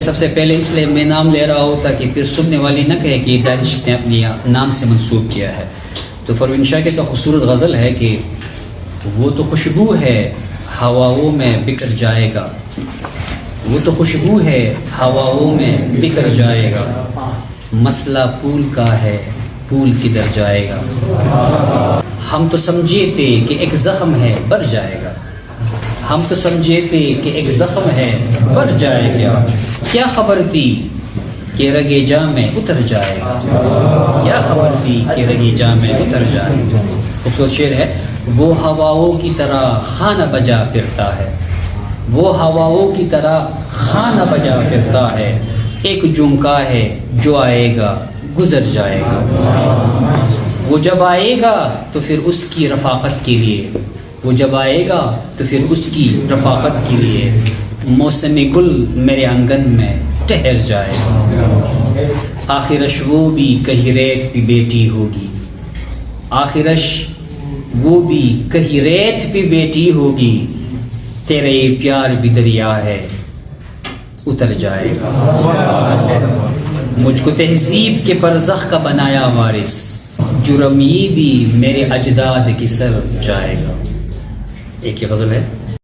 سب سے پہلے اس لیے میں نام لے رہا ہوں تاکہ پھر سننے والی نہ کہے کہ دانش نے اپنی نام سے منسوب کیا ہے. تو پروین شاہ کی تو خوبصورت غزل ہے کہ وہ تو خوشبو ہے ہواؤں میں بکھر جائے گا، وہ تو خوشبو ہے ہواؤں میں بکھر جائے گا، مسئلہ پھول کا ہے پھول کدھر جائے گا. ہم تو سمجھے تھے کہ ایک زخم ہے بھر جائے گا، ہم تو سمجھے تھے کہ ایک زخم ہے بھر جائے گا، کیا خبر تھی کہ رگے جاں میں اتر جائے گا، کیا خبر تھی کہ رگے جاں میں اتر جائے گا. خوبصورت شعر ہے. وہ ہواؤں کی طرح خانہ بجا پھرتا ہے، وہ ہواؤں کی طرح خانہ بجا پھرتا ہے، ایک جھمکا ہے جو آئے گا گزر جائے گا. وہ جب آئے گا تو پھر اس کی رفاقت کے لیے، وہ جب آئے گا تو پھر اس کی رفاقت کے لیے موسم گل میرے آنگن میں ٹھہر جائے گا. آخرش وہ بھی کہیں ریت پہ بیٹی ہوگی، آخرش وہ بھی کہیں ریت پہ بیٹی ہوگی، تیرے یہ پیار بھی دریا ہے اتر جائے گا. مجھ کو تہذیب کے برزخ کا بنایا وارث، جرم یہ بھی میرے اجداد کی سر جائے گا. ایک یہ غزل ہے.